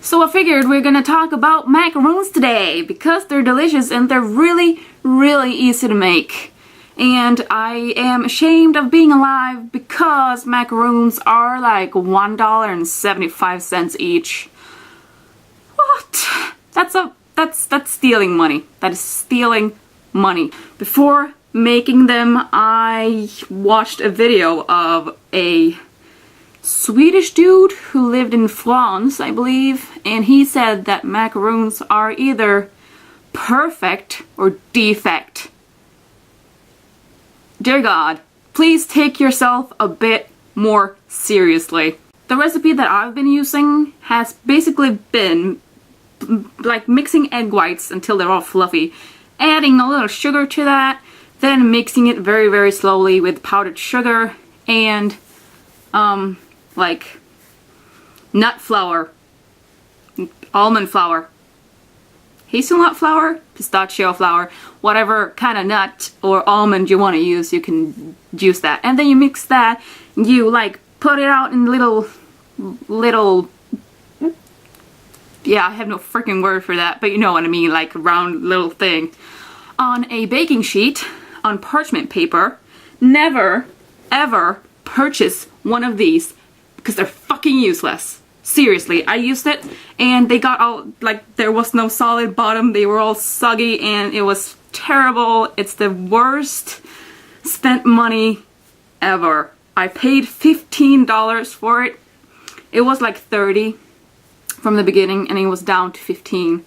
So I figured we're gonna talk about macaroons today because they're delicious and they're really, really easy to make. And I am ashamed of being alive because macaroons are like $1.75 each. What? That's stealing money. That is stealing money. Before making them, I watched a video of a Swedish dude who lived in France, I believe, and he said that macaroons are either perfect or defect. Dear God, please take yourself a bit more seriously. The recipe that I've been using has basically been like mixing egg whites until they're all fluffy, adding a little sugar to that, then mixing it very, very slowly with powdered sugar and like nut flour, almond flour, hazelnut flour, pistachio flour, whatever kind of nut or almond you want to use, you can use that. And then you mix that, you like put it out in little, yeah, I have no freaking word for that, but you know what I mean, like round little thing, on a baking sheet, on parchment paper. Never, ever purchase one of these because they're fucking useless. Seriously, I used it and they got all, like, there was no solid bottom, they were all soggy and it was terrible. It's the worst spent money ever. I paid $15 for it. It was like $30 from the beginning and it was down to $15.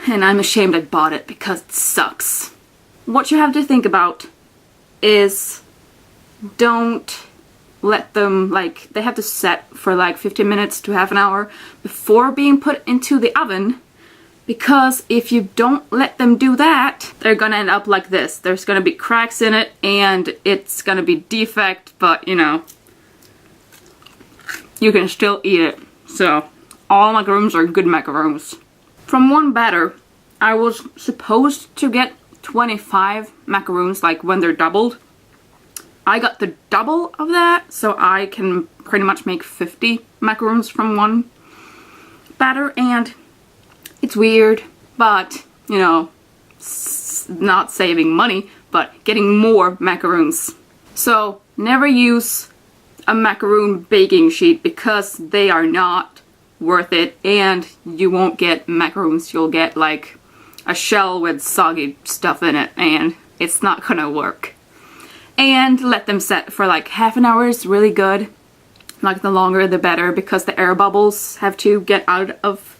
And I'm ashamed I bought it because it sucks. What you have to think about is don't let them, like, they have to set for like 15 minutes to half an hour before being put into the oven, because if you don't let them do that, they're gonna end up like this. There's gonna be cracks in it and it's gonna be defect, but you know, you can still eat it. So all macaroons are good macaroons. From one batter, I was supposed to get 25 macaroons, like when they're doubled. I got the double of that, so I can pretty much make 50 macaroons from one batter, and it's weird, but, you know, not saving money, but getting more macaroons. So never use a macaroon baking sheet because they are not worth it, and you won't get macaroons, you'll get like a shell with soggy stuff in it, and it's not gonna work. And let them set for like half an hour is really good. Like the longer the better, because the air bubbles have to get out of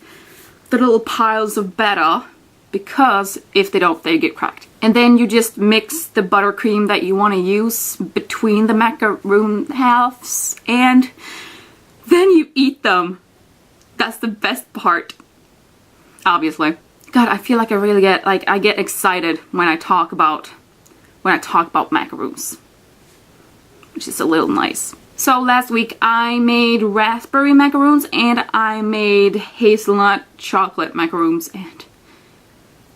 the little piles of batter, because if they don't, they get cracked. And then you just mix the buttercream that you want to use between the macaroon halves, and then you eat them. That's the best part, obviously. God, I feel like I really get, like, I get excited when I talk about macaroons, which is a little nice. So last week I made raspberry macaroons and I made hazelnut chocolate macaroons, and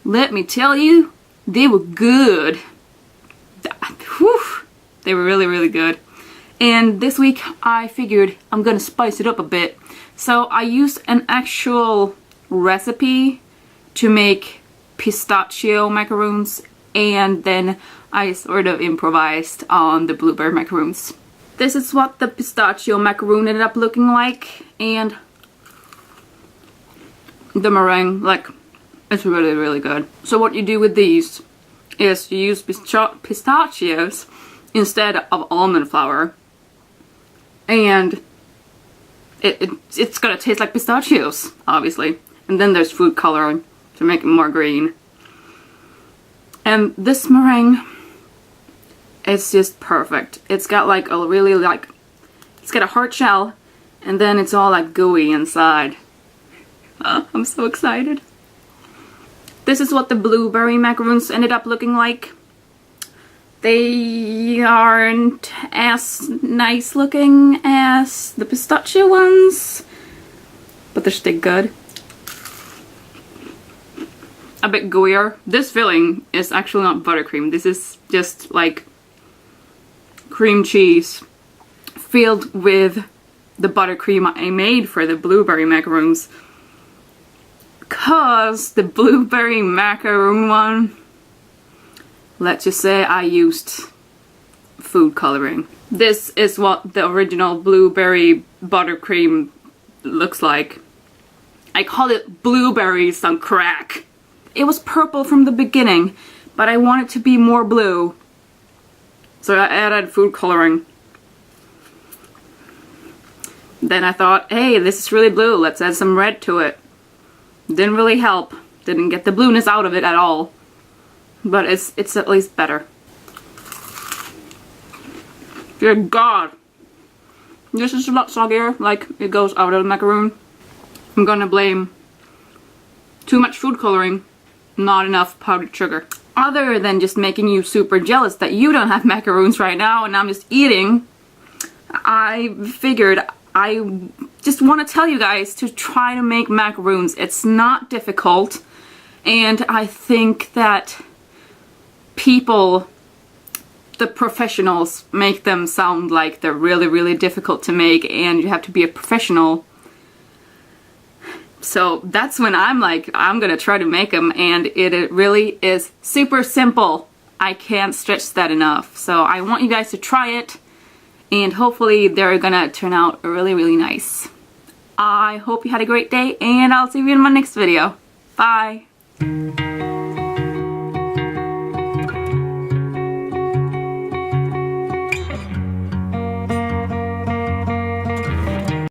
let me tell you, they were good. Whew, they were really, really good. And this week I figured I'm gonna spice it up a bit. So I used an actual recipe to make pistachio macaroons, and then I sort of improvised on the blueberry macaroons. This is what the pistachio macaroon ended up looking like, and the meringue, like, it's really, really good. So what you do with these is you use pistachios instead of almond flour, and it's gonna taste like pistachios, obviously. And then there's food coloring to make it more green. And this meringue, it's just perfect. It's got like a really, like, it's got a hard shell and then it's all like gooey inside. I'm so excited. This is what the blueberry macaroons ended up looking like. They aren't as nice looking as the pistachio ones, but they're still good. A bit gooier. This filling is actually not buttercream. This is just like cream cheese filled with the buttercream I made for the blueberry macaroons. Cause the blueberry macaroon one, let's just say I used food coloring. This is what the original blueberry buttercream looks like. I call it blueberries on crack. It was purple from the beginning, but I want it to be more blue. So I added food coloring. Then I thought, hey, this is really blue, let's add some red to it. Didn't really help. Didn't get the blueness out of it at all. But it's at least better. Dear God. This is a lot soggier, like it goes out of the macaroon. I'm gonna blame too much food coloring, not enough powdered sugar. Other than just making you super jealous that you don't have macaroons right now and I'm just eating, I figured I just want to tell you guys to try to make macaroons. It's not difficult, and I think that people, the professionals, make them sound like they're really, really difficult to make and you have to be a professional. So that's when I'm like, I'm gonna try to make them, and it really is super simple. I can't stress that enough. So I want you guys to try it, and hopefully they're gonna turn out really, really nice. I hope you had a great day, and I'll see you in my next video. Bye!